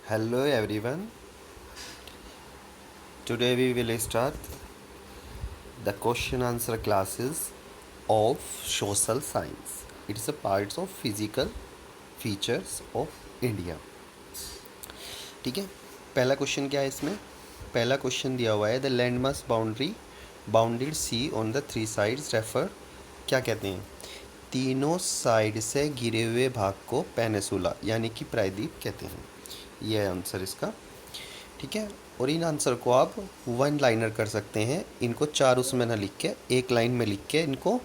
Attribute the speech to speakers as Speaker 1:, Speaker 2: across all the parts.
Speaker 1: Hello everyone. Today we will start the question answer classes of social science. It is a part of physical features of India. ठीक है, पहला question क्या है इसमें? पहला question दिया हुआ है the landmass boundary bounded sea on the three sides refer, क्या कहते हैं? तीनों साइड से घिरे हुए भाग को पेनिसुला यानी कि प्रायद्वीप कहते हैं। यह है आंसर इसका। ठीक है, और इन आंसर को आप वन लाइनर कर सकते हैं। इनको चार उसमें ना लिख के एक लाइन में लिख के इनको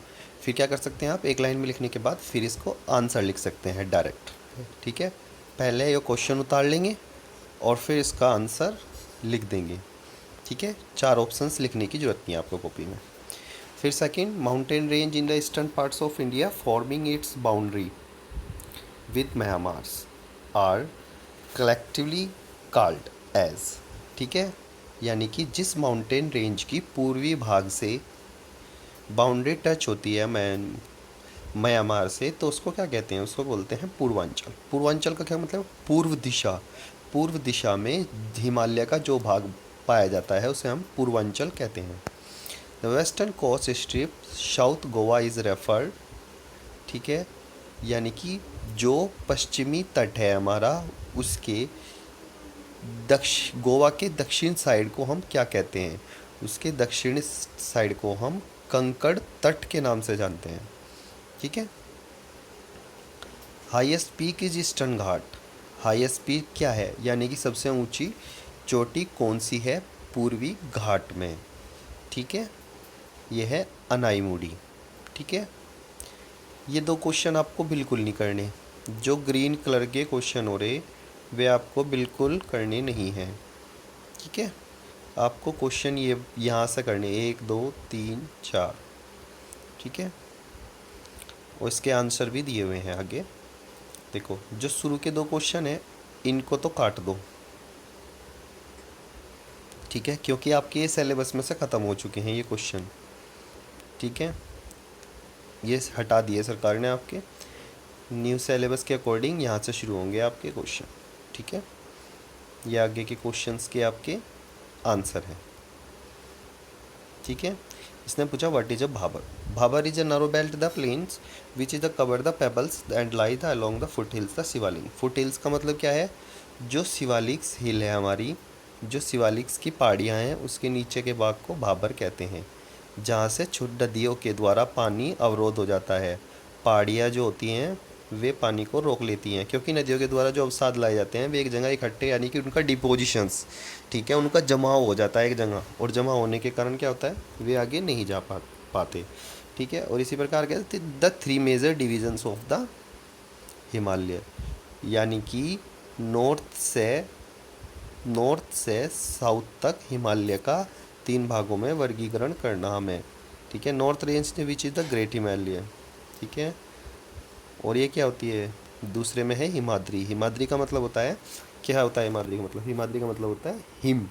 Speaker 1: फिर क्या कर सकते हैं आप, एक लाइन में लिखने के बाद फिर इसको आंसर लिख सकते हैं डायरेक्ट। ठीक है, पहले ये क्वेश्चन उतार लेंगे और फिर इसका आंसर लिख देंगे। ठीक है, चार ऑप्शंस लिखने की ज़रूरत नहीं है आपको कॉपी में। फिर second, mountain range in the eastern parts of India forming its boundary with Myanmar's are collectively called as. ठीक है, यानी कि जिस माउंटेन रेंज की पूर्वी भाग से बाउंड्री टच होती है म्यांमार से, तो उसको क्या कहते हैं? उसको बोलते हैं पूर्वांचल। पूर्वांचल का क्या मतलब? पूर्व दिशा। पूर्व दिशा में हिमालय का जो भाग पाया जाता है उसे हम पूर्वांचल कहते हैं। The western coast strip south Goa is referred. ठीक है, यानी कि जो पश्चिमी तट है हमारा, उसके गोवा के दक्षिण साइड को हम क्या कहते हैं? उसके दक्षिण साइड को हम कंकड़ तट के नाम से जानते हैं। ठीक है, highest peak is eastern Ghat. Highest peak क्या है, यानी कि सबसे ऊंची चोटी कौन सी है पूर्वी घाट में? ठीक है, यह है अनाईमुड़ी। ठीक है, ये दो क्वेश्चन आपको बिल्कुल नहीं करने। जो ग्रीन कलर के क्वेश्चन हो रहे वे आपको बिल्कुल करने नहीं हैं। ठीक है, आपको क्वेश्चन ये यहाँ से करने, 1 2 3 4। ठीक है, और इसके आंसर भी दिए हुए हैं आगे। देखो, जो शुरू के दो क्वेश्चन हैं इनको तो काट दो। ठीक है, क्योंकि आपके ये सिलेबस में से ख़त्म हो चुके हैं ये क्वेश्चन। ठीक है, ये हटा दिए सरकार ने आपके। न्यू सिलेबस के अकॉर्डिंग यहाँ से शुरू होंगे आपके क्वेश्चन। ठीक है, ये आगे के क्वेश्चंस के आपके आंसर हैं। ठीक है, इसने पूछा what is a Bhabar. Bhabar is a narrow belt the plains which is the cover the pebbles and lie the along the foot hills the Shiwalik. Foot hills का मतलब क्या है? जो शिवालिक्स हिल है हमारी, जो शिवालिक्स की पहाड़ियाँ हैं उसके नीचे के भाग को भाबर कहते हैं, जहाँ से छोटी नदियों के द्वारा पानी अवरोध हो जाता है। पहाड़ियाँ जो होती हैं वे पानी को रोक लेती हैं, क्योंकि नदियों के द्वारा जो अवसाद लाए जाते हैं वे एक जगह इकट्ठे, यानी कि उनका डिपोजिशंस, ठीक है, उनका जमाव हो जाता है एक जगह, और जमा होने के कारण क्या होता है? वे आगे नहीं जा पाते। ठीक है, और इसी प्रकार कहते the three major divisions of the Himalaya, यानी कि नॉर्थ से साउथ तक हिमालय का तीन भागों में वर्गीकरण करना हमें। ठीक है, north range which is the great Himalaya. ठीक है, और ये क्या होती है? दूसरे में है हिमाद्री। हिमाद्री का मतलब होता है, क्या होता है हिमाद्री का मतलब? हिमाद्री का मतलब होता है हिम,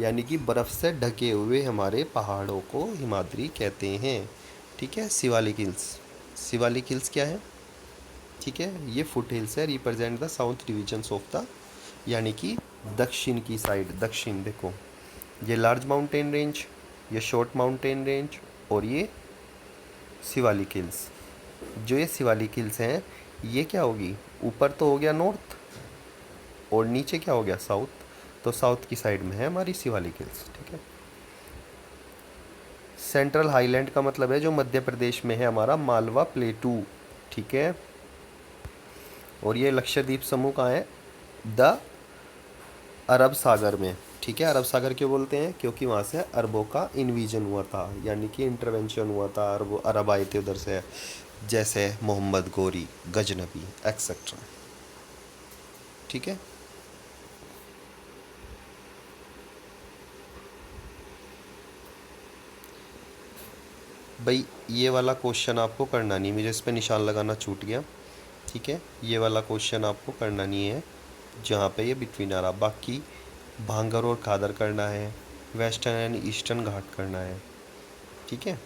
Speaker 1: यानी कि बर्फ़ से ढके हुए हमारे पहाड़ों को हिमाद्री कहते हैं। ठीक है, शिवालिक हिल्स। शिवालिक हिल्स क्या है? ठीक है, ये फुट हिल्स है, represent the south divisions of the, यानी कि दक्षिण की साइड। दक्षिण देखो, ये लार्ज माउंटेन रेंज, ये शॉर्ट माउंटेन रेंज, और ये शिवालिक हिल्स। जो ये शिवालिक हिल्स हैं ये क्या होगी? ऊपर तो हो गया नॉर्थ और नीचे क्या हो गया? साउथ। तो साउथ की साइड में है हमारी शिवालिक हिल्स। ठीक है, सेंट्रल हाईलैंड का मतलब है जो मध्य प्रदेश में है हमारा मालवा प्लेटू। ठीक है, और ये लक्षद्वीप समूह कहाँ है? द अरब सागर में। ठीक है, अरब सागर क्यों बोलते हैं? क्योंकि वहाँ से अरबों का इन्वीजन हुआ था, यानी कि इंटरवेंशन हुआ था, अरब आए थे उधर से, जैसे मोहम्मद गोरी, गजनबी एक्सेट्रा। ठीक है, भाई ये वाला क्वेश्चन आपको करना नहीं, मुझे इस पर निशान लगाना छूट गया। ठीक है, ये वाला क्वेश्चन आपको करना नहीं है जहाँ पे ये बिटवीन आ रहा। बाकी भांगर और खादर करना है, वेस्टर्न एंड ईस्टर्न घाट करना है। ठीक है,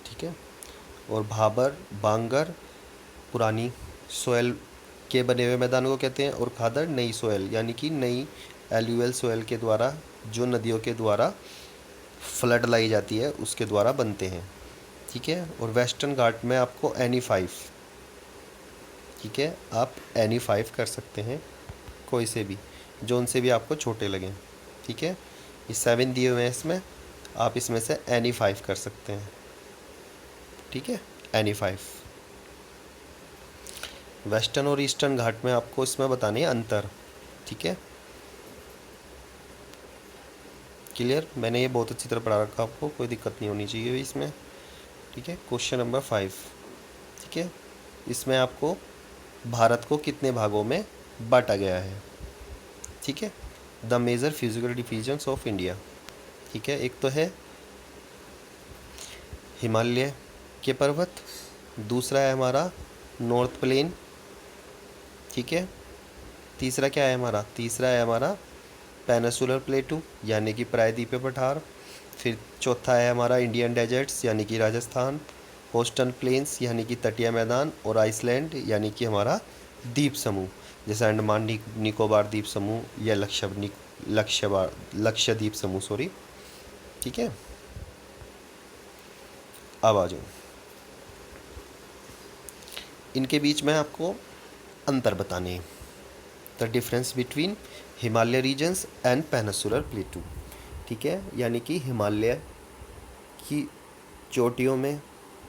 Speaker 1: ठीक है, और भाबर, बांगर पुरानी सोयल के बने हुए मैदान को कहते हैं, और खादड़ नई सोयल यानी कि नई एल्यूअल सोयल के द्वारा, जो नदियों के द्वारा फ्लड लाई जाती है उसके द्वारा बनते हैं। ठीक है। और वेस्टर्न घाट में आपको NE5, ठीक है, आप NE5 कर सकते हैं, कोई से भी, जो उनसे भी आपको छोटे लगें। ठीक है। ये 7 दिए हुए हैं, इसमें आप इसमें से NE5 कर सकते हैं। ठीक है, NE5। वेस्टर्न और ईस्टर्न घाट में आपको इसमें बताने हैं अंतर। ठीक है, क्लियर। मैंने ये बहुत अच्छी तरह पढ़ा रखा, आपको कोई दिक्कत नहीं होनी चाहिए इसमें। ठीक है। Question number 5। ठीक है, इसमें आपको भारत को कितने भागों में बांटा गया है। ठीक है, the major physical divisions of India. ठीक है, एक तो है हिमालय के पर्वत, दूसरा है हमारा नॉर्थ प्लेन। ठीक है, तीसरा क्या है हमारा, तीसरा है हमारा पेनिसुलर प्लेटू यानी कि प्रायद्वीपीय पठार। फिर चौथा है हमारा इंडियन डेजर्ट्स यानी कि राजस्थान, कोस्टल प्लेन्स यानी कि तटीय मैदान, और आइसलैंड यानी कि हमारा द्वीप समूह, जैसे अंडमान निकोबार द्वीप समूह या लक्षद्वीप समूह, सॉरी। ठीक है, अब आ जाओ, इनके बीच में आपको अंतर बताने हैं। The difference between Himalaya regions and peninsular plateau. ठीक है, यानी कि हिमालय की चोटियों में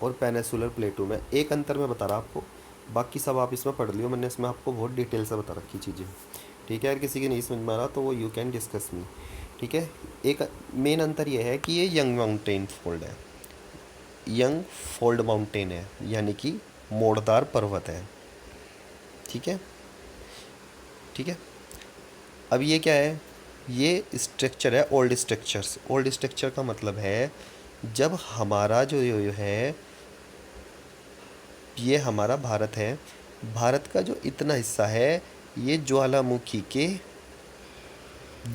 Speaker 1: और पेनिसुलर प्लेटू में एक अंतर मैं बता रहा आपको, बाकी सब आप इसमें पढ़ लियो, मैंने इसमें आपको बहुत डिटेल से बता रखी चीज़ें। ठीक है, अगर किसी की नहीं समझ में आ रहा तो वो यू कैन डिस्कस मी। ठीक है, एक मेन अंतर ये है कि ये यंग माउंटेन फोल्ड है, यंग फोल्ड माउंटेन है, यानी कि मोड़दार पर्वत है। ठीक है, ठीक है। अब ये क्या है, ये स्ट्रक्चर है ओल्ड स्ट्रक्चर्स। ओल्ड स्ट्रक्चर का मतलब है जब हमारा जो ये है, ये हमारा भारत है, भारत का जो इतना हिस्सा है ये ज्वालामुखी के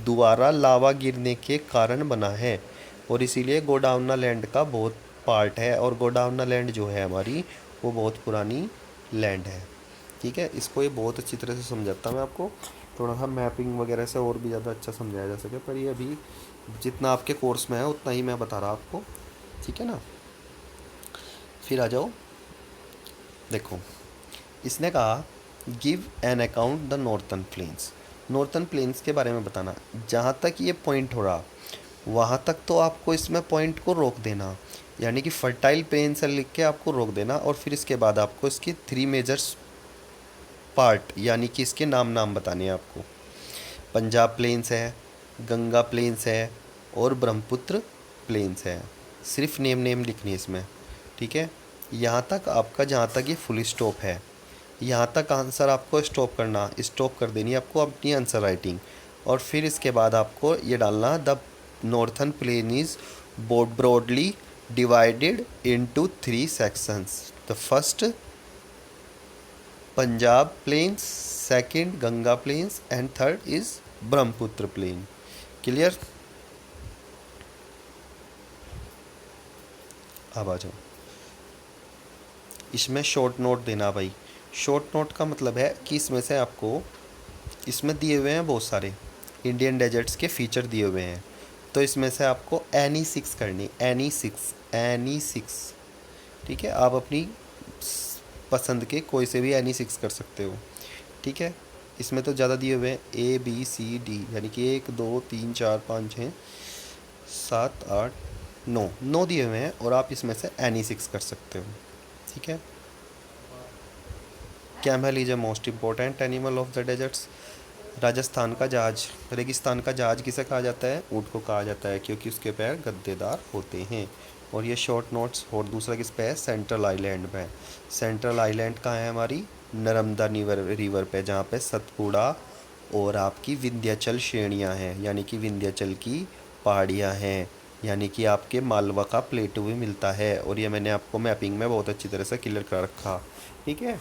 Speaker 1: द्वारा लावा गिरने के कारण बना है, और इसीलिए गोंडवाना लैंड का बहुत पार्ट है, और गोंडवाना लैंड जो है हमारी वो बहुत पुरानी लैंड है। ठीक है, इसको ये बहुत अच्छी तरह से समझाता मैं आपको, थोड़ा सा मैपिंग वगैरह से और भी ज़्यादा अच्छा समझाया जा सके, पर ये अभी जितना आपके कोर्स में है उतना ही मैं बता रहा आपको। ठीक है ना। फिर आ जाओ, देखो इसने कहा give an account the northern plains. Northern plains के बारे में बताना, जहाँ तक ये पॉइंट हो रहा वहाँ तक तो आपको इसमें पॉइंट को रोक देना, यानी कि फर्टाइल प्लेन से लिख के आपको रोक देना, और फिर इसके बाद आपको इसकी 3 मेजर्स पार्ट यानी कि इसके नाम बताने हैं आपको। पंजाब प्लेन्स है, गंगा प्लेन्स है, और ब्रह्मपुत्र प्लेन्स है। सिर्फ नेम लिखनी है इसमें। ठीक है, यहाँ तक आपका, जहाँ तक ये फुल स्टॉप है, यहाँ तक आंसर आपको स्टॉप करना, स्टॉप कर देनी है आपको अपनी आंसर राइटिंग, और फिर इसके बाद आपको ये डालना the northern plain is broadly divided into 3 sections. The first Punjab plains, second Ganga plains, and third is Brahmaputra plain. Clear. अब आ जाओ, इसमें शॉर्ट नोट देना भाई। शॉर्ट नोट का मतलब है कि इसमें से आपको, इसमें दिए हुए हैं बहुत सारे इंडियन डेजर्ट्स के फीचर दिए हुए हैं, तो इसमें से आपको NE6 करनी, NE6। ठीक है, आप अपनी पसंद के कोई से भी NE6 कर सकते हो। ठीक है, इसमें तो ज़्यादा दिए हुए हैं ABCD, यानी कि 1 2 3 4 5 6 7 8 9 दिए हुए हैं, और आप इसमें से NE6 कर सकते हो। ठीक है। Camel is a most important animal of the deserts. Rajasthan का जहाज, रेगिस्तान का जहाज किसे कहा जाता है, ऊँट को कहा जाता है, क्योंकि उसके पैर गद्देदार होते हैं। और ये शॉर्ट नोट्स, और दूसरा किस पे है, सेंट्रल आइलैंड पे। सेंट्रल आइलैंड कहाँ है हमारी, नर्मदा रिवर पे, जहाँ पे सतपुड़ा और आपकी विंध्याचल श्रेणियाँ हैं, यानी कि विंध्याचल की पहाड़ियाँ हैं, यानी कि आपके मालवा का प्लेटू भी मिलता है, और ये मैंने आपको मैपिंग में बहुत अच्छी तरह से क्लियर कर रखा। ठीक है,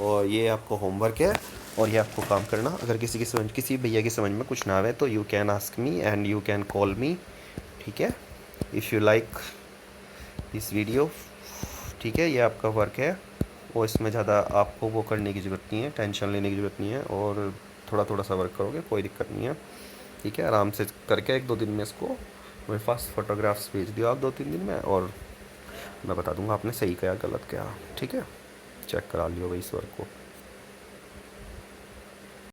Speaker 1: और ये आपको होमवर्क है, और ये आपको काम करना। अगर किसी भैया की समझ में कुछ ना आवे तो you can ask me and you can call मी। ठीक है, if you like this video. ठीक है, ये आपका वर्क है, और इसमें ज़्यादा आपको वो करने की ज़रूरत नहीं है, टेंशन लेने की ज़रूरत नहीं है, और थोड़ा थोड़ा सा वर्क करोगे कोई दिक्कत नहीं है। ठीक है, आराम से करके 1-2 दिन में इसको मेरे पास फ़ोटोग्राफ्स भेज दियो आप 2-3 दिन में, और मैं बता दूंगा आपने सही किया गलत किया। ठीक है, चेक करा लियो भाई इस वर्क को।